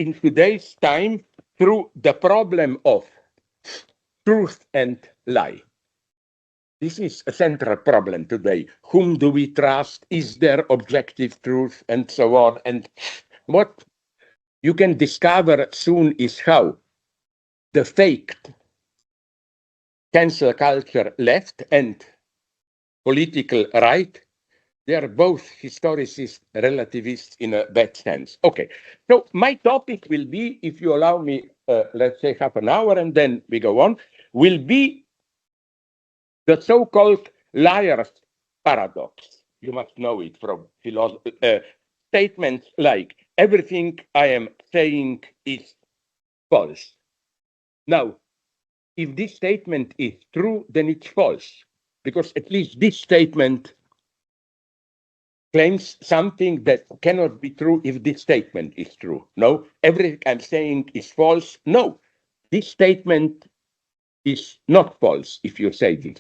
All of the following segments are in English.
in today's time through the problem of truth and lie. This is a central problem today. Whom do we trust? Is there objective truth? And so on. And what you can discover soon is how the faked cancel culture left and political right, they are both historicists, relativists in a bad sense. Okay, so my topic will be, if you allow me, let's say half an hour and then we go on, will be the so-called liar's paradox. You must know it from philosophy. Statements like, everything I am saying is false. Now, if this statement is true, then it's false, because at least this statement claims something that cannot be true if this statement is true. No, everything I'm saying is false. No, this statement is not false if you say this.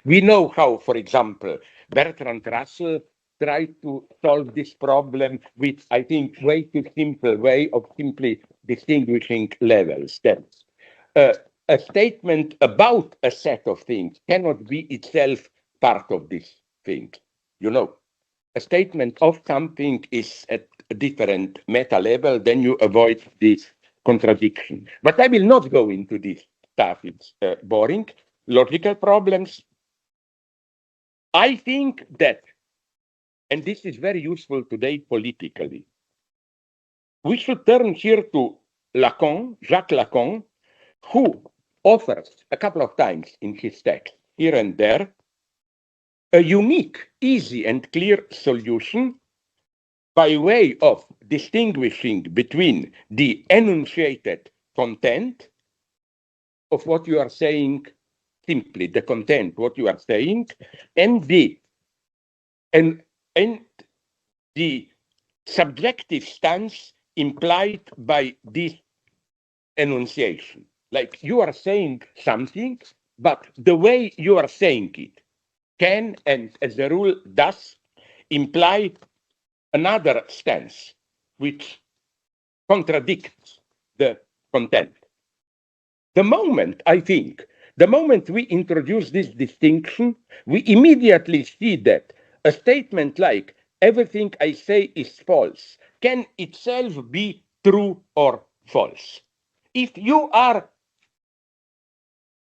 We know how, for example, Bertrand Russell tried to solve this problem with, I think, way too simple way of simply distinguishing levels. That a statement about a set of things cannot be itself part of this thing. You know, a statement of something is at a different meta level, then you avoid this contradiction. But I will not go into this stuff. It's boring. Logical problems. I think that, and this is very useful today politically, we should turn here to Lacan, Jacques Lacan, who offers a couple of times in his text, here and there, a unique, easy, and clear solution by way of distinguishing between the enunciated content of what you are saying, simply the content, what you are saying, and the subjective stance implied by this enunciation. Like you are saying something, but the way you are saying it can, and as a rule does, imply another stance which contradicts the content. The moment we introduce this distinction, we immediately see that a statement like, everything I say is false, can itself be true or false. If you are,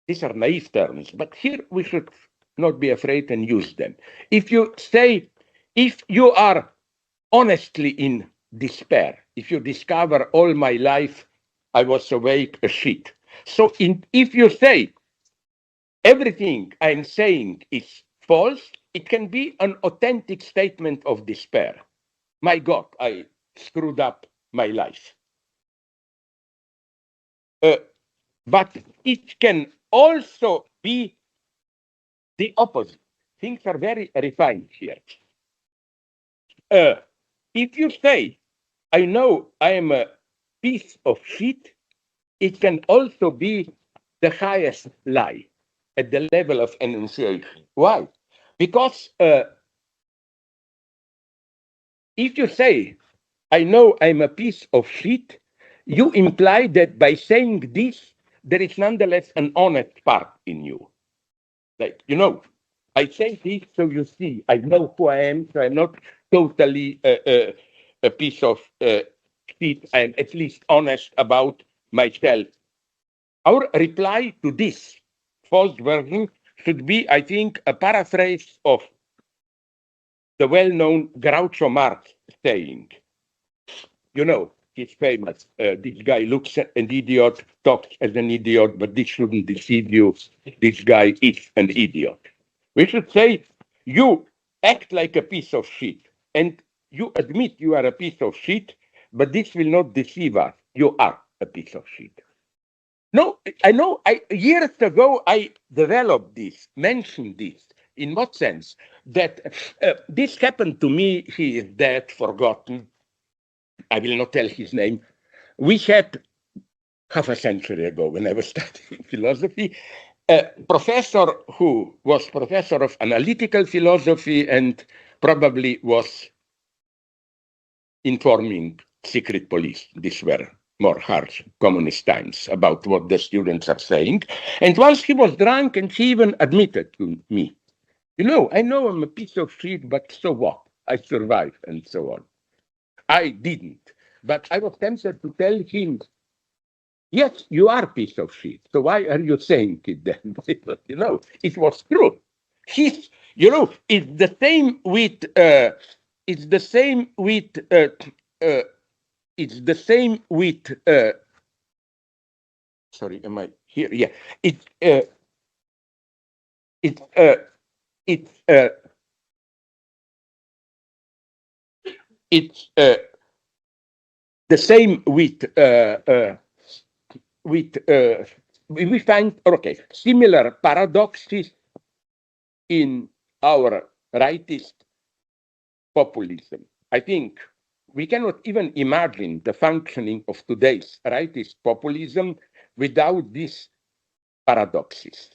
these are naive terms, but here we should not be afraid and use them. If you say, if you are honestly in despair, if you discover all my life I was awake a shit. So if you say everything I'm saying is false, it can be an authentic statement of despair. My God, I screwed up my life. But it can also be the opposite. Things are very refined here. If you say, I know I am a piece of shit, it can also be the highest lie at the level of enunciation. Why? Because if you say, I know I'm a piece of shit, you imply that by saying this, there is nonetheless an honest part in you. Like, you know, I say this so you see, I know who I am, so I'm not totally a piece of shit. I'm at least honest about myself. Our reply to this false version should be, I think, a paraphrase of the well-known Groucho Marx saying. You know, he's famous. This guy looks an idiot, talks as an idiot, but this shouldn't deceive you. This guy is an idiot. We should say, you act like a piece of shit, and you admit you are a piece of shit, but this will not deceive us. You are a piece of shit. No, I know. Years ago, I developed this, mentioned this. In what sense? That this happened to me. He is dead, forgotten. I will not tell his name. We had half a century ago, when I was studying philosophy, a professor who was professor of analytical philosophy and probably was informing secret police. These were more harsh communist times about what the students are saying. And once he was drunk and he even admitted to me, I know I'm a piece of shit, but so what? I survived and so on. I didn't. But I was tempted to tell him, yes, you are a piece of shit. So why are you saying it then? It was true. He's, it's the same with, it's the same with, it's the same with, sorry, am I here? Yeah. It's, it's, it's, it's the same with we find similar paradoxes in our rightist populism. I think we cannot even imagine the functioning of today's rightist populism without these paradoxes.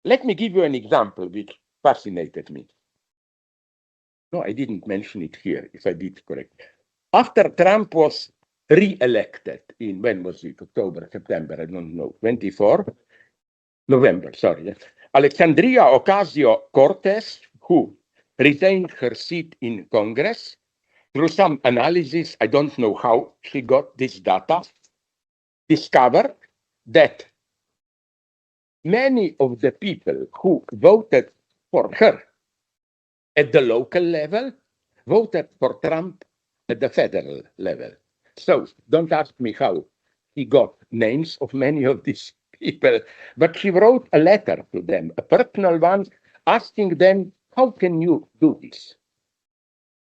Let me give you an example which fascinated me. No, I didn't mention it here, if I did correct. After Trump was re-elected in, when was it, October, September, I don't know, 24? November, sorry. Alexandria Ocasio-Cortez, who retained her seat in Congress, through some analysis, I don't know how she got this data, discovered that many of the people who voted for her at the local level voted for Trump at the federal level. So don't ask me how he got names of many of these people, but she wrote a letter to them, a personal one, asking them, how can you do this?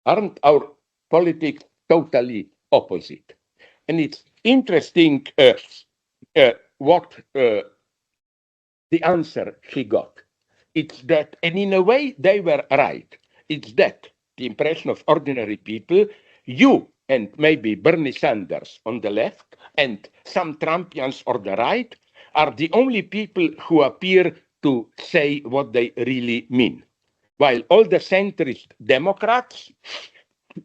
Aren't our politics totally opposite? And it's interesting what the answer she got. It's that, and in a way, they were right. It's that the impression of ordinary people, you and maybe Bernie Sanders on the left and some Trumpians on the right are the only people who appear to say what they really mean. While all the centrist Democrats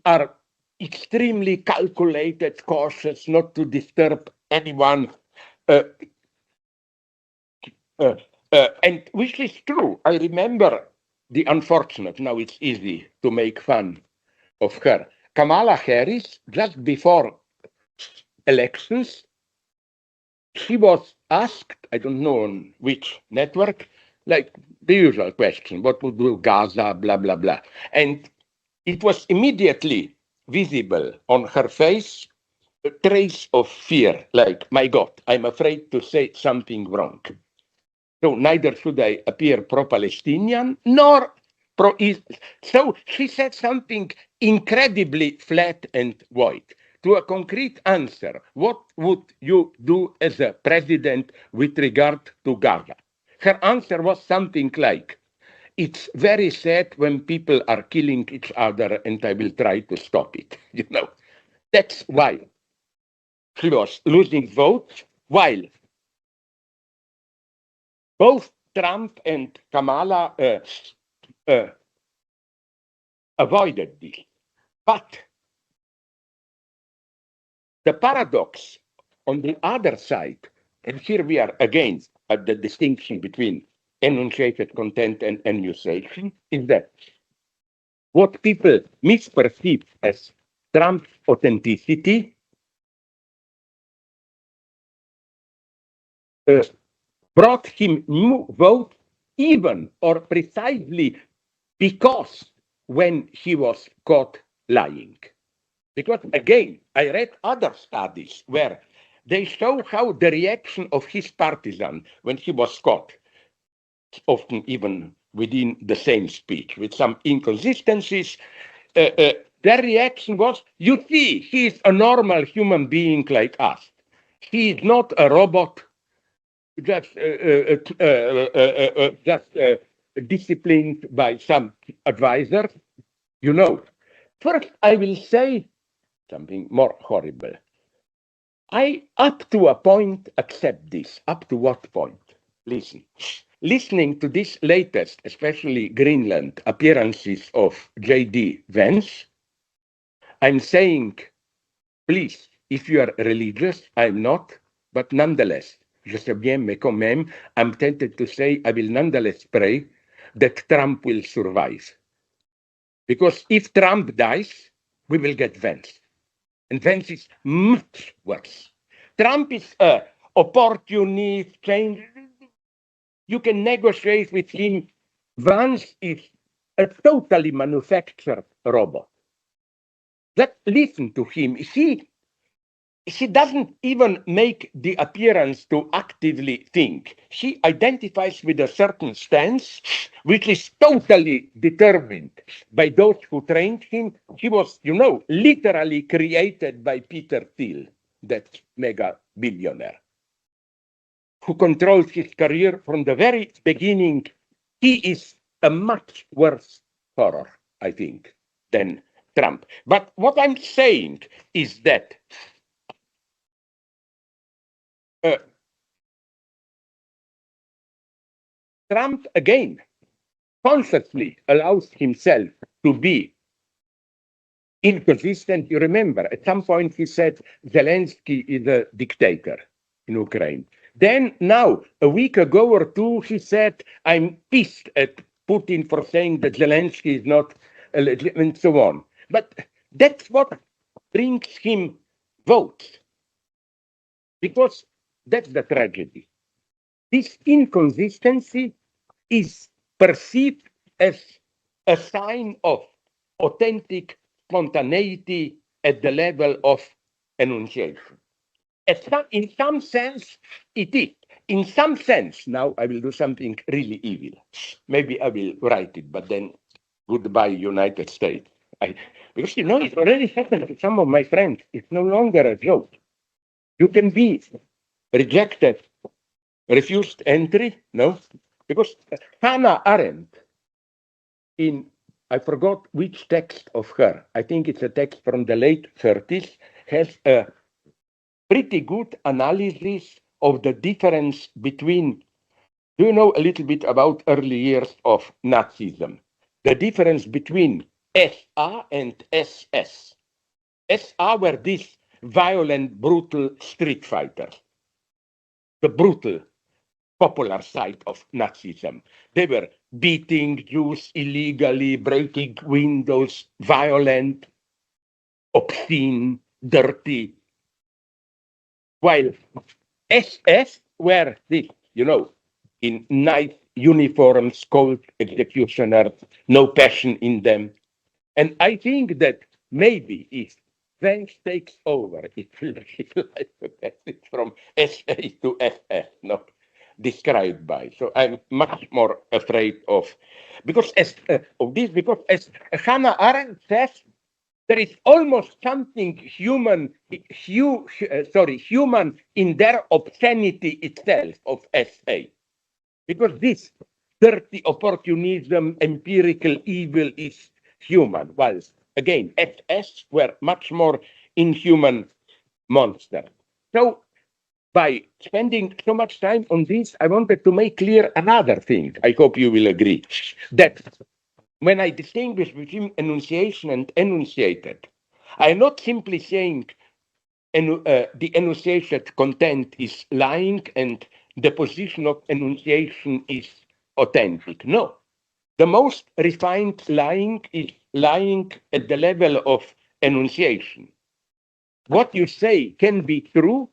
are extremely calculated, cautious, not to disturb anyone. Uh, and which is true. I remember the unfortunate, now it's easy to make fun of her. Kamala Harris, just before elections, she was asked, I don't know on which network, like the usual question, what would do Gaza, blah, blah, blah. And it was immediately visible on her face a trace of fear, like, my God, I'm afraid to say something wrong. So neither should I appear pro-Palestinian nor pro-Israel. So she said something incredibly flat and void. To a concrete answer, what would you do as a president with regard to Gaza? Her answer was something like, it's very sad when people are killing each other and I will try to stop it. That's why she was losing votes, while both Trump and Kamala avoided this. But the paradox on the other side, and here we are again at the distinction between enunciated content and enunciation, is that what people misperceive as Trump's authenticity brought him new votes even or precisely because when he was caught lying. Because again, I read other studies where they show how the reaction of his partisan when he was caught, often even within the same speech, with some inconsistencies, their reaction was, you see, he is a normal human being like us. He is not a robot just disciplined by some advisor. First I will say something more horrible. I, up to a point, accept this. Up to what point? Listen. Listening to this latest, especially Greenland, appearances of JD Vance, I'm saying, please, if you are religious, I'm not, but nonetheless, je sais bien, mais quand même, I'm tempted to say I will nonetheless pray that Trump will survive. Because if Trump dies, we will get Vance. And Vance is much worse. Trump is a opportunist, change. You can negotiate with him. Vance is a totally manufactured robot. Listen to him. She doesn't even make the appearance to actively think. She identifies with a certain stance, which is totally determined by those who trained him. He was, literally created by Peter Thiel, that mega billionaire, who controls his career from the very beginning. He is a much worse horror, I think, than Trump. But what I'm saying is that Trump, again, consciously allows himself to be inconsistent. You remember, at some point he said Zelensky is a dictator in Ukraine. Then now, a week ago or two, he said, I'm pissed at Putin for saying that Zelensky is not, and so on. But that's what brings him votes, because that's the tragedy. This inconsistency is perceived as a sign of authentic spontaneity at the level of enunciation. In some sense, it is. In some sense, now I will do something really evil. Maybe I will write it, but then goodbye, United States. Because, it already happened to some of my friends. It's no longer a joke. You can be rejected, refused entry, no? Because Hannah Arendt, I forgot which text of her, I think it's a text from the late 30s, has a pretty good analysis of the difference between, do you know a little bit about early years of Nazism? The difference between SA and SS. SA were these violent, brutal street fighters. The brutal, popular side of Nazism. They were beating Jews illegally, breaking windows, violent, obscene, dirty. While SS were this, in nice uniforms, cold executioners, no passion in them. And I think that maybe if Vance takes over, it will be like a passage from SA to SS, no? Described by. So I'm much more afraid of this, because as Hannah Arendt says, there is almost something human in their obscenity itself of SA. Because this dirty opportunism, empirical evil is human. While again, SS were much more inhuman monsters. So by spending so much time on this, I wanted to make clear another thing. I hope you will agree that when I distinguish between enunciation and enunciated, I'm not simply saying the enunciated content is lying and the position of enunciation is authentic. No. The most refined lying is lying at the level of enunciation. What you say can be true,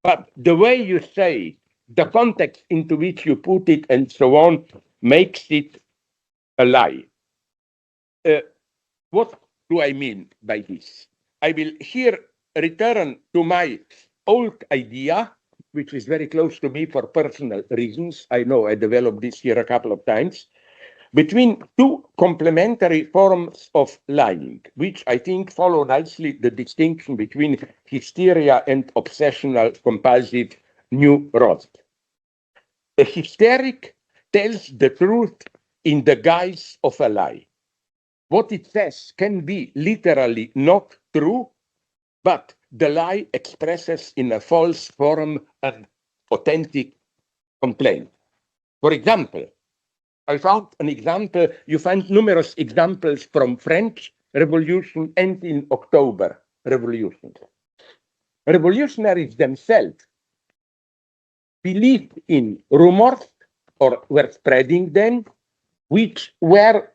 but the way you say, the context into which you put it, and so on, makes it a lie. What do I mean by this? I will here return to my old idea, which is very close to me for personal reasons. I know I developed this here a couple of times, between two complementary forms of lying, which I think follow nicely the distinction between hysteria and obsessional compulsive neurosis. A hysteric tells the truth in the guise of a lie. What it says can be literally not true, but the lie expresses in a false form an authentic complaint. For example, I found an example, you find numerous examples from French Revolution and in October Revolution. revolutionaries themselves believed in rumors or were spreading them, which were,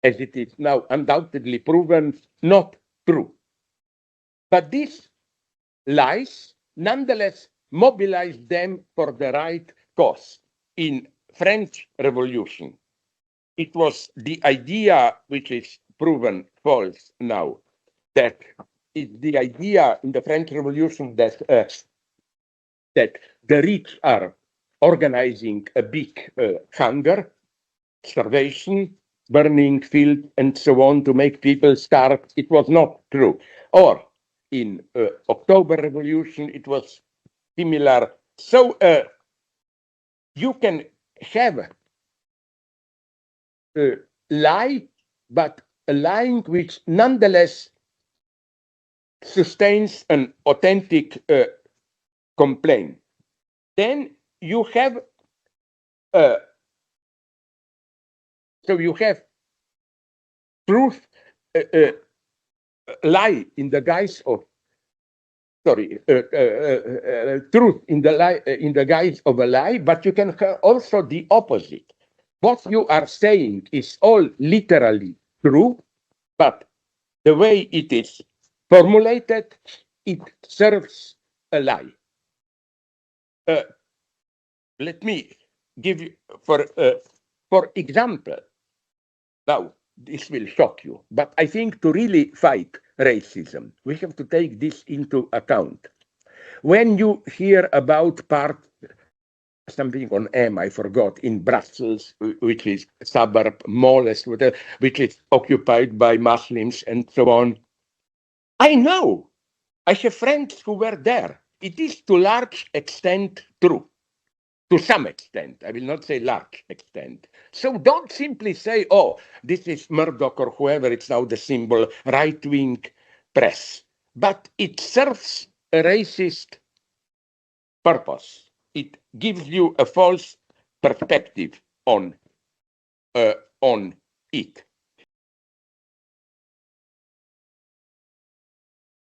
as it is now undoubtedly proven, not true. But these lies nonetheless mobilized them for the right cause. In French Revolution, it was the idea, which is proven false now, that it's the idea in the French Revolution that the rich are organizing a big hunger, starvation, burning fields, and so on to make people starve. It was not true. Or in October Revolution, it was similar. So you can have a lie, but a lying which nonetheless sustains an authentic complaint. Then you have uh, so you have truth, lie in the guise of truth in the lie in the guise of a lie, but you can have also the opposite. What you are saying is all literally true, but the way it is formulated, it serves a lie. Let me give you, for example, now this will shock you, but I think to really fight racism, we have to take this into account. When you hear about something on M, I forgot, in Brussels, which is a suburb, Moles, which is occupied by Muslims and so on, I know. I have friends who were there. It is to large extent true. To some extent, I will not say large extent. So don't simply say, oh, this is Murdoch or whoever, it's now the symbol, right-wing press. But it serves a racist purpose. It gives you a false perspective on it.